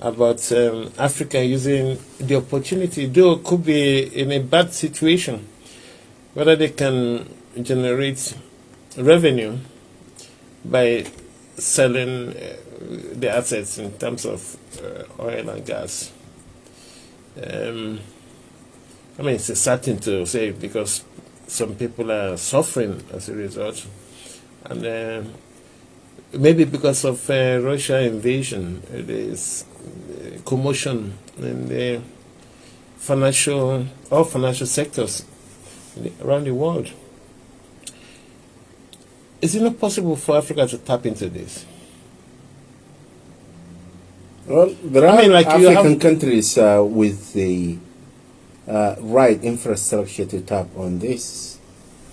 about Africa using the opportunity, though it could be in a bad situation, whether they can generate revenue by selling the assets in terms of oil and gas. I mean, it's a certain to say because some people are suffering as a result, and maybe because of Russia invasion, there is commotion in the all financial sectors around the world. Is it not possible for Africa to tap into this? Well, there are African countries with the right infrastructure to tap on this,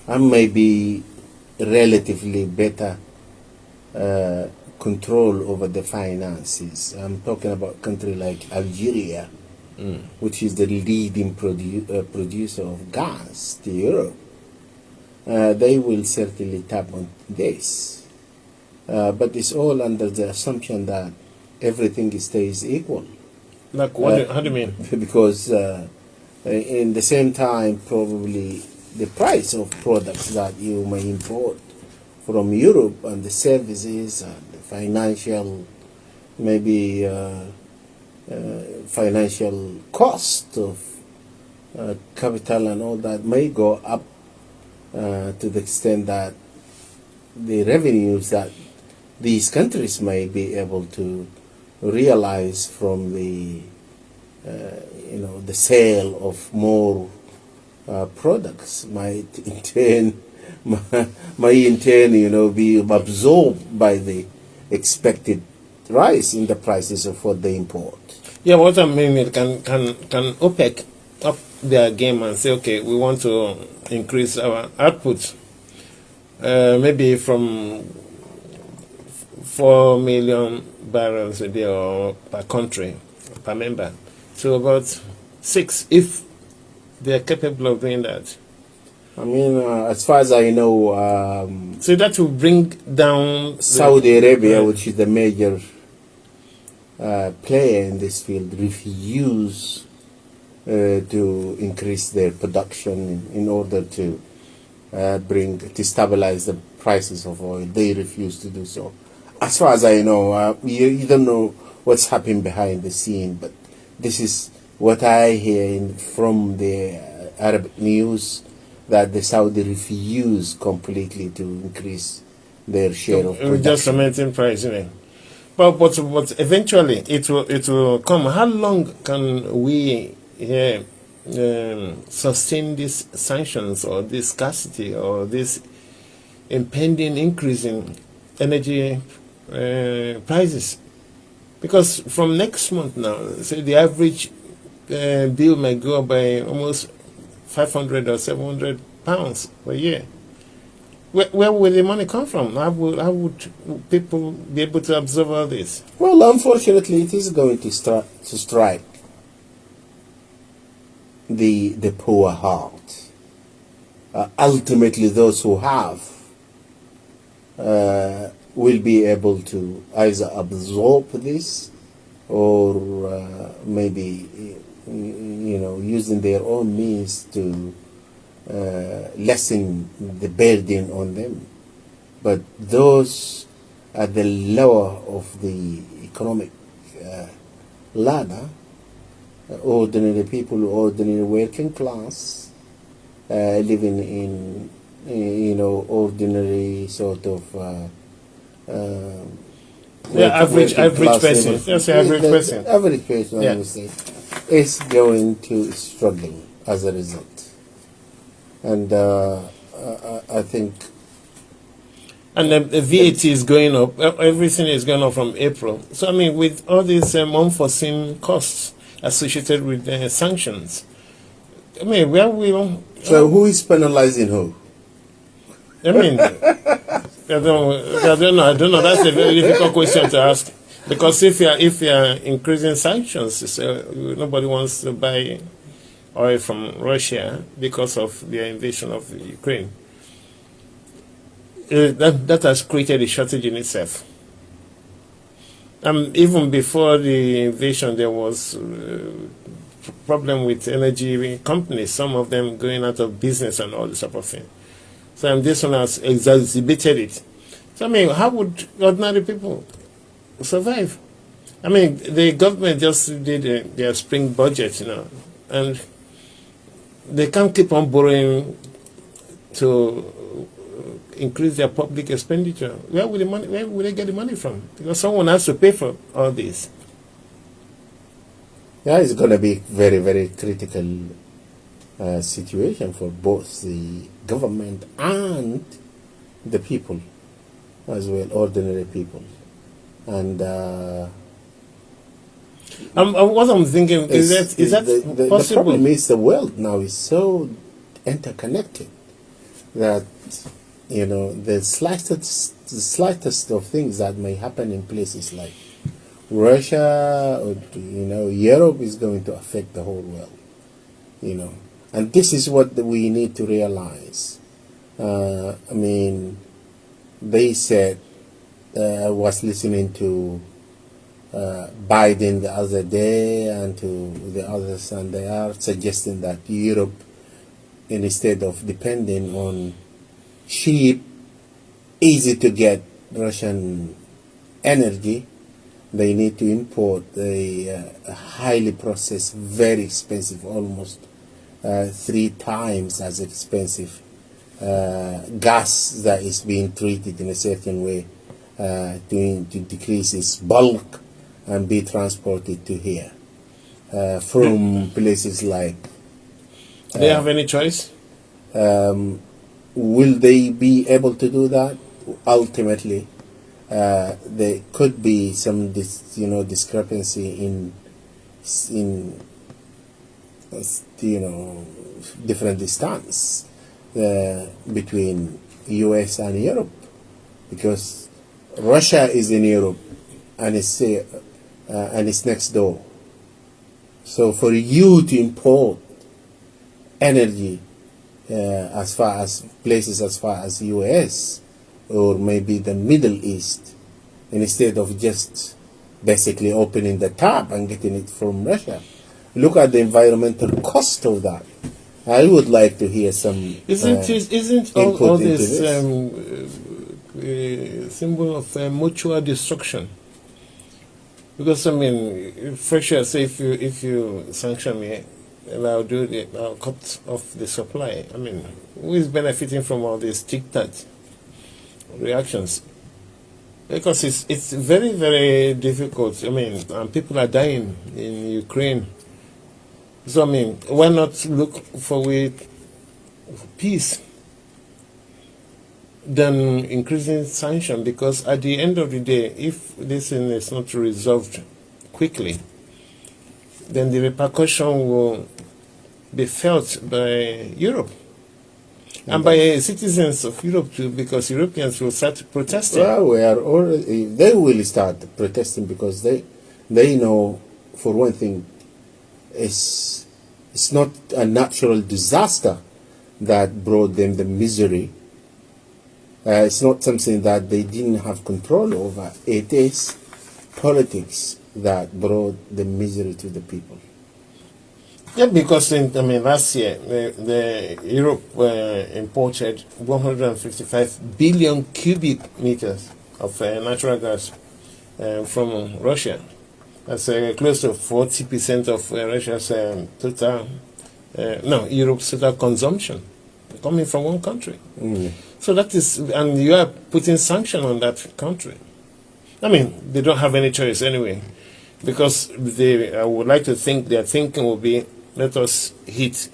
and maybe relatively better control over the finances. I'm talking about a country like Algeria, which is the leading producer of gas to Europe. They will certainly tap on this. But it's all under the assumption that everything stays equal. Like what? How do you mean? Because in the same time, probably the price of products that you may import from Europe and the services and the financial, maybe financial cost of capital and all that may go up to the extent that the revenues that these countries may be able to realize from the the sale of more products might in turn be absorbed by the expected rise in the prices of what they import. Yeah, what I mean is can OPEC up their game and say, okay, we want to increase our output, maybe from 4 million barrels a day or per country, per member, to about 6, if they are capable of doing that. I mean, as far as I know, so that will bring down Saudi Arabia, which is the major player in this field, refuse to increase their production in order to stabilize the prices of oil. They refuse to do so. As far as I know, you don't know what's happening behind the scene, but this is what I hear from the Arab news, that the Saudi refuse completely to increase their share of production. Just a maintain price, isn't it? But eventually it will come. How long can we sustain these sanctions or this scarcity or this impending increase in energy prices? Because from next month now, say the average bill might go up by almost 500 or 700 pounds per year. Where will the money come from? How would people be able to absorb all this? Well, unfortunately, it is going to strike the poor heart. Ultimately, those who have will be able to either absorb this or maybe using their own means to lessen the burden on them. But those at the lower of the economic ladder, ordinary people, ordinary working class, living in ordinary sort of average person. Yes, average person. Average person, I would say, is going to struggle as a result. And I think... And the VAT is going up. Everything is going up from April. So, I mean, with all these unforeseen costs associated with the sanctions, I mean, where will... So who is penalizing who? I mean, I don't know. That's a very difficult question to ask. Because if you are increasing sanctions, nobody wants to buy oil from Russia because of their invasion of Ukraine. That has created a shortage in itself. Even before the invasion, there was problem with energy companies, some of them going out of business and all this type of thing. So this one has exacerbated it. So how would ordinary people survive? The government just did their spring budget, and they can't keep on borrowing to increase their public expenditure. Where will they get the money from? Because someone has to pay for all this. Yeah, it's going to be very, very critical situation for both the government and the people as well, ordinary people. And what I'm thinking is that the possible? problem is the world now is so interconnected that the slightest of things that may happen in places like Russia or Europe is going to affect the whole world. And this is what we need to realize. They said, I was listening to Biden the other day and to the others, and they are suggesting that Europe, instead of depending on cheap, easy to get Russian energy, they need to import a highly processed, very expensive, almost 3 times as expensive gas that is being treated in a certain way to decrease its bulk and be transported to here from places like. Do they have any choice? Will they be able to do that? Ultimately, there could be some discrepancy in different distance between US and Europe, because Russia is in Europe and it's next door. So for you to import energy as far as places as far as US or maybe the Middle East, instead of just basically opening the tap and getting it from Russia, look at the environmental cost of that. I would like to hear some. Isn't all this symbol of mutual destruction? Because Russia say if you sanction me, and I'll cut off the supply. Who is benefiting from all these tic-tac reactions? Because it's very, very difficult. And people are dying in Ukraine. So why not look for peace than increasing sanction? Because at the end of the day, if this thing is not resolved quickly, then the repercussion will be felt by Europe and by citizens of Europe too, because Europeans will start protesting. Well, they will start protesting because they know, for one thing, it's not a natural disaster that brought them the misery. It's not something that they didn't have control over. It is politics that brought the misery to the people. Yeah, because last year the Europe imported 155 billion cubic meters of natural gas from Russia. That's close to 40% of Russia's Europe's total consumption coming from one country. So that is, and you are putting sanction on that country. They don't have any choice anyway, because I would like to think their thinking will be, let us hit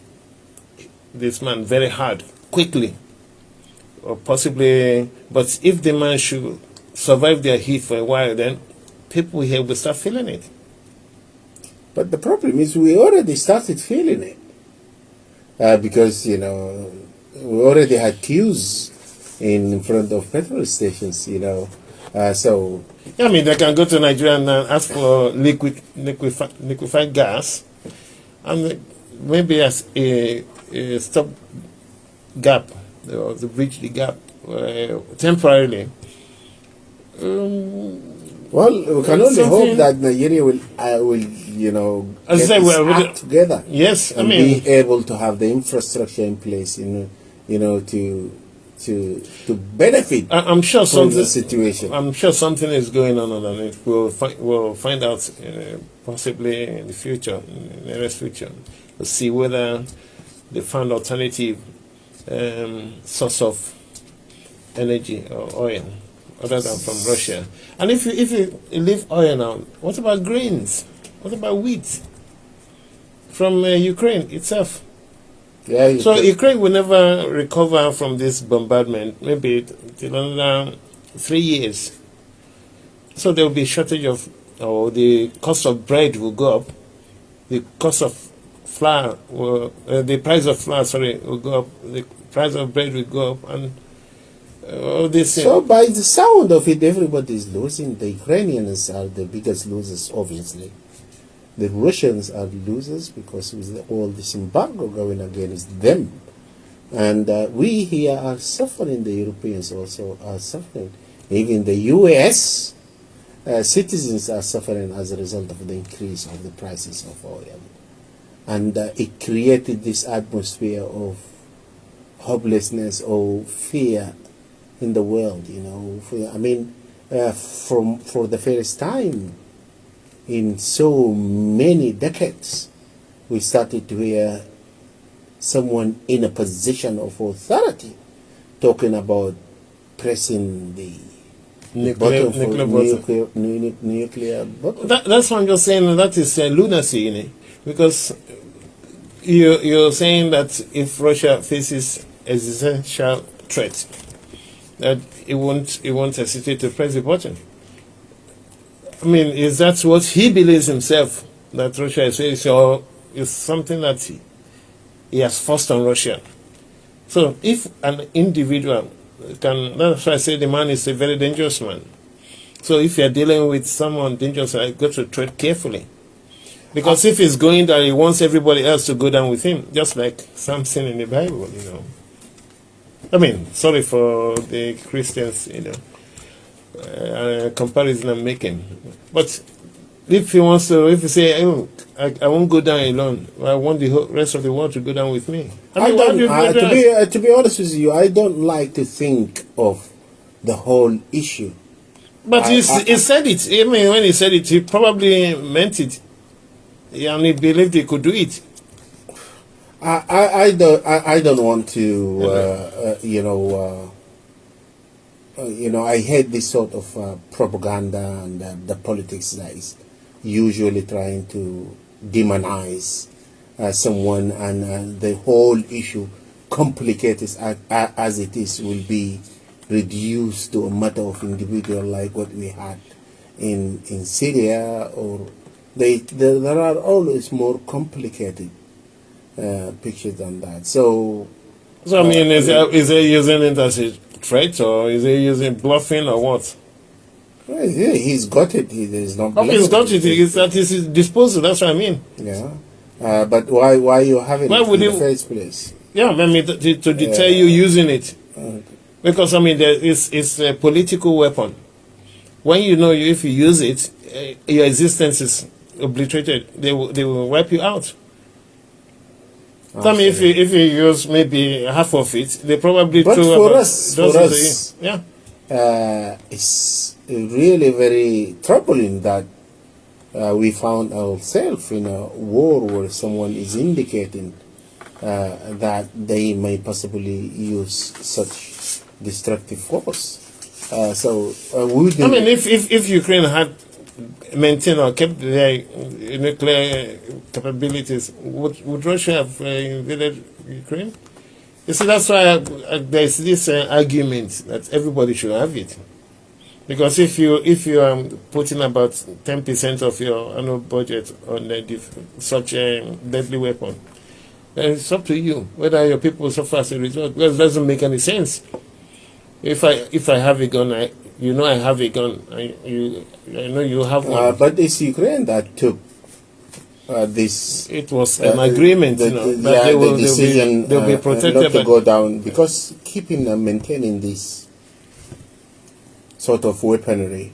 this man very hard, quickly, or possibly, but if the man should survive their heat for a while, then people here will start feeling it. But the problem is we already started feeling it. Because, we already had queues in front of petrol stations, so. They can go to Nigeria and ask for liquefied gas, and maybe as a stop gap, or to bridge the gap temporarily. Well, we can It's only hope something- that Nigeria will you know, As I get say, its we're- act together. Yes, I And mean, be able to have the infrastructure in place, you know, to benefit I'm sure from something. the situation. I'm sure something is going on, and it we'll find out possibly in the future, in the nearest future. We'll see whether they found alternative source of energy or oil other than from Russia. And if you leave oil now, what about grains? What about wheat from Ukraine itself? Yeah. you So can- Ukraine will never recover from this bombardment, maybe till another 3 years. So there will be a shortage of, or the cost of bread will go up, the cost of flour, the price of flour, will go up, the price of bread will go up, and all this. So by the sound of it, everybody is losing. The Ukrainians are the biggest losers, obviously. The Russians are losers because with all this embargo going against them. And we here are suffering, the Europeans also are suffering. Even the US citizens are suffering as a result of the increase of the prices of oil. And it created this atmosphere of hopelessness or fear in the world, you know. For the first time in so many decades, we started to hear someone in a position of authority talking about pressing the button for nuclear button. That's what I'm just saying. That is lunacy, you know, because you're saying that if Russia faces existential threat, that it won't hesitate to press the button. I mean, is that what he believes himself that Russia is facing, or is something that he has forced on Russia? So if an individual can, that's why I say the man is a very dangerous man. So if you're dealing with someone dangerous, you got to tread carefully. Because if he's going down, he wants everybody else to go down with him, just like Samson in the Bible, you know. I mean, sorry for the Christians, you know, comparison I'm making. But if he wants to, if you say, oh, I won't go down alone, I want the whole rest of the world to go down with me. I mean, to be honest with you, I don't like to think of the whole issue. But he said it. I mean, when he said it, he probably meant it. And he believed he could do it. I don't want to I hate this sort of propaganda and the politics that is usually trying to demonize someone, and the whole issue, complicated as it is, will be reduced to a matter of individual, like what we had in Syria, or there are always more complicated pictures than that. So I mean, is he using it as a threat, or is he using bluffing, or what? well, yeah, he's got it. He's not. He's got it. It's at his disposal. That's what I mean. Yeah, but why you having Why it would in the you- first place? Yeah, I mean, to deter you using it. Because, I mean, it's a political weapon. When you know if you use it, your existence is obliterated. They will wipe you out. I mean, if you use maybe half of it, they probably But throw for about us, dozens of you. Yeah. It's really very troubling that we found ourselves in a war where someone is indicating that they may possibly use such destructive force. We I mean, if Ukraine had maintained or kept their nuclear capabilities, would Russia have invaded Ukraine? You see, that's why there's this argument that everybody should have it. Because if you are putting about 10% of your annual budget on such a deadly weapon, then it's up to you whether your people suffer as a result. Because it doesn't make any sense. If I have a gun, I have a gun. I know you have one. but it's Ukraine that took this. It was an agreement, that the decision they'll be protected. not to go down, because keeping and maintaining this sort of weaponry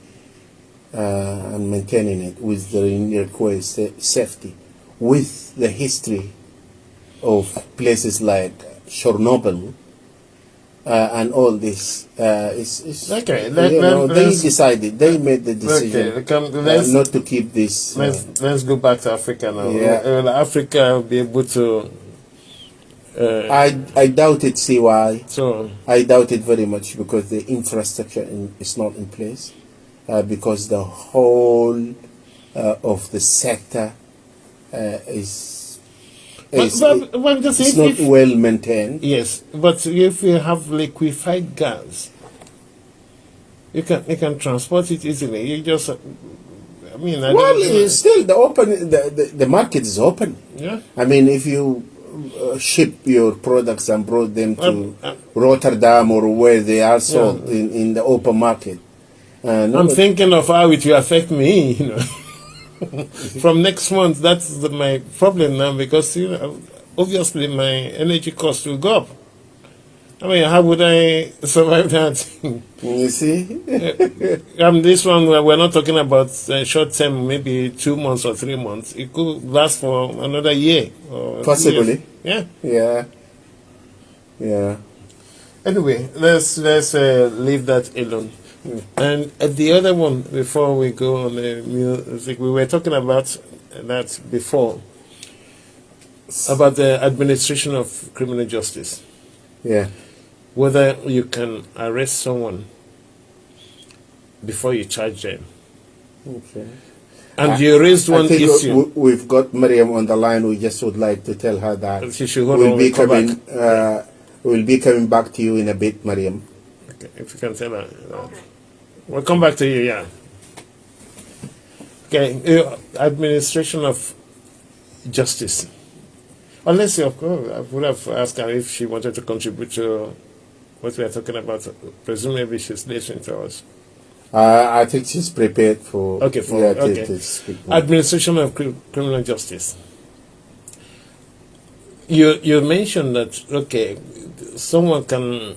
and maintaining it with the required safety, with the history of places like Chernobyl and all this. Okay, they decided, they made the decision not to keep this. Let's go back to Africa now. Yeah. Will Africa be able to? I doubt it, CY. So I doubt it very much because the infrastructure is not in place, because the whole of the sector is just it's not well maintained. Yes, but if you have liquefied gas, you can transport it easily. You just, I mean, It's still the market is open. Yeah. I mean, if you ship your products and brought them to Rotterdam or where they are sold in the open market. I'm thinking of how it will affect me, you know. From next month, that's my problem now, because obviously my energy cost will go up. I mean, how would I survive that? You see? This one, we're not talking about short term, maybe 2 months or 3 months. It could last for another year. Or possibly. Yeah. Yeah. Yeah. Anyway, let's leave that alone. And the other one, before we go on the music, we were talking about that before, about the administration of criminal justice. Yeah. Whether you can arrest someone before you charge them. Okay. And you raised one issue. We've got Mariam on the line. We just would like to tell her that she should we'll be coming back to you in a bit, Mariam. Okay, if you can tell her. We'll come back to you, yeah. Okay, administration of justice. Unless, of course, I would have asked her if she wanted to contribute to what we are talking about. Presumably she's listening to us. I think she's prepared for... To speak. Administration of criminal justice. You mentioned that, okay, someone can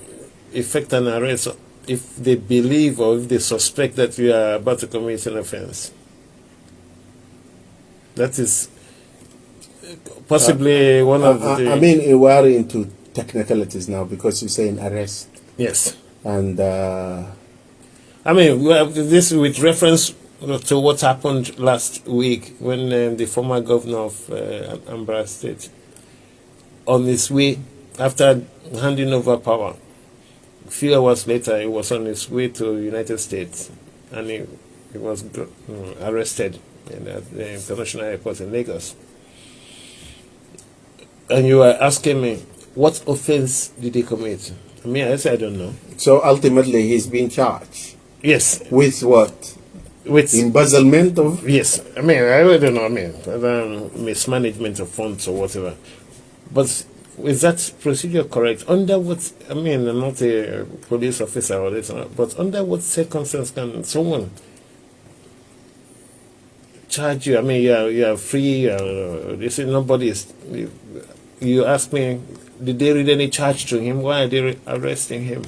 effect an arrest if they believe or if they suspect that you are about to commit an offense. That is possibly one of the... I mean, we are into technicalities now because you're saying arrest. Yes. And... I mean, this with reference to what happened last week when the former governor of Anambra State, on his way, after handing over power, a few hours later, he was on his way to the United States, and he was arrested at the international airport in Lagos. And you were asking me, what offense did he commit? I mean, I said, I don't know. So ultimately, he's been charged. Yes. With what? With embezzlement of? Yes. I mean, I don't know. I mean, mismanagement of funds or whatever. But is that procedure correct? Under what? I mean, I'm not a police officer or this, but under what circumstance can someone charge you? I mean, you are free. They say nobody is. You ask me, did they read any charge to him? Why are they arresting him?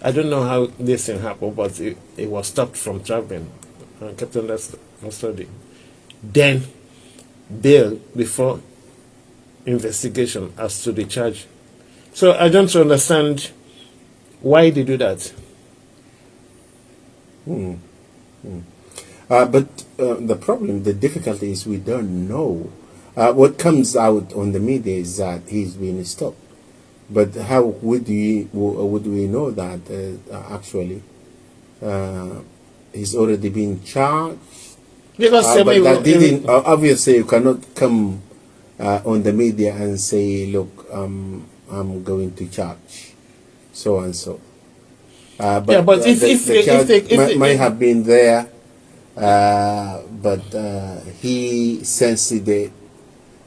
I don't know how this thing happened, but it was stopped from traveling and kept under custody. Then, bail before investigation as to the charge. So I don't understand why they do that. But the problem, the difficulty is we don't know. What comes out on the media is that he's been stopped. But how would we know that actually he's already been charged? Because but that didn't. Obviously, you cannot come on the media and say, "Look, I'm going to charge so and so." But if they might have been there, but he sensed it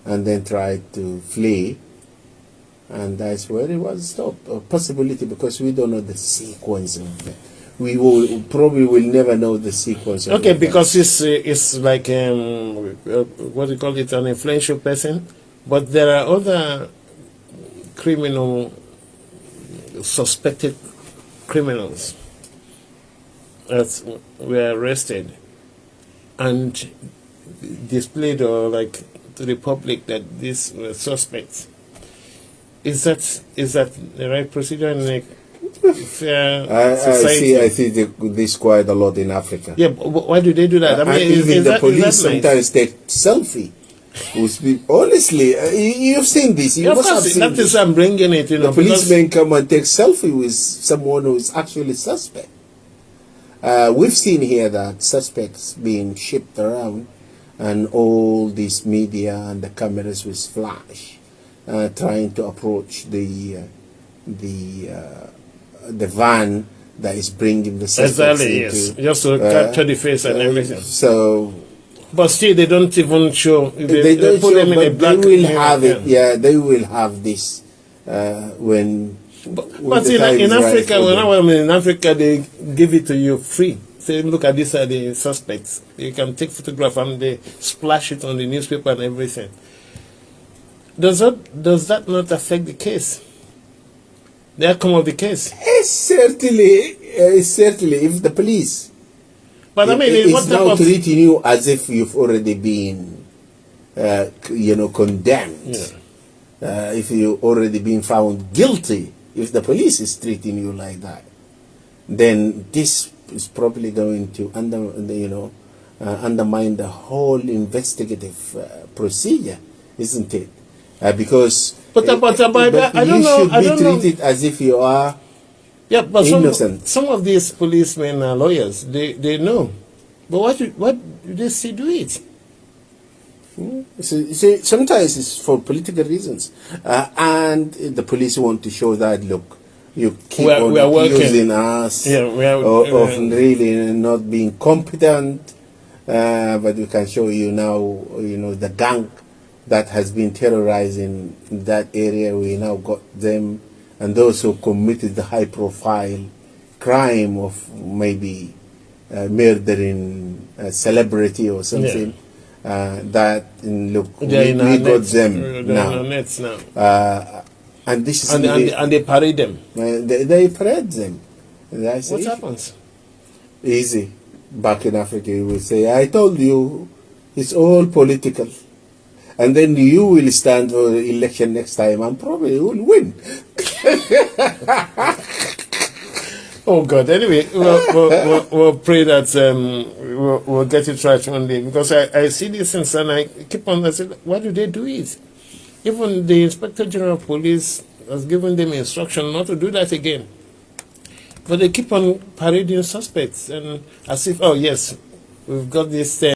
and then tried to flee. And that's where it was stopped. A possibility, because we don't know the sequence of it. We probably will never know the sequence of okay, it. because it's like, what do you call it, an influential person. But there are other suspected criminals that were arrested and displayed or like to the public that these were suspects. Is that the right procedure in a fair society? I see this quite a lot in Africa. Yeah, but why do they do that? I mean, and even the police nice? sometimes take selfie. Honestly, you've seen this. You Yeah, of must have course, seen that this. is I'm bringing it. The policemen come and take selfie with someone who is actually suspect. We've seen here that suspects being shipped around, and all this media and the cameras with flash, trying to approach the van that is bringing the suspects Exactly, yes. Just to capture the face and everything. So, but still, they don't even show. they don't put show, them in a but black they will mirror, have it. yeah. Yeah, they will have this when. But in Africa, when I'm in Africa, they give it to you free. Say, look at these are the suspects. You can take photograph and they splash it on the newspaper and everything. Does that not affect the case? The outcome of the case? Certainly, if the police But I mean, is what type now of treating you as if you've already been, condemned. Yeah. If you've already been found guilty, if the police is treating you like that, then this is probably going to undermine the whole investigative procedure, isn't it? Because I don't know. You should be treated as if you are innocent. Some of these policemen are lawyers. They know, but what do they still do it? See, sometimes it's for political reasons, and the police want to show that, look, you keep on accusing us of really not being competent, but we can show you now, the gang that has been terrorizing that area. We now got them, and those who committed the high-profile crime of maybe murdering a celebrity or something. Look, we got them now. And this is and they parade them. They parade them. What happens? Easy. Back in Africa, you will say, "I told you, it's all political," and then you will stand for the election next time and probably will win. Oh God! Anyway, we'll pray that we'll get it right one day, because I see these things and I keep on. I said, why do they do it? Even the Inspector General of Police has given them instruction not to do that again. But they keep on parading suspects, and as if, oh yes, we've got this thing.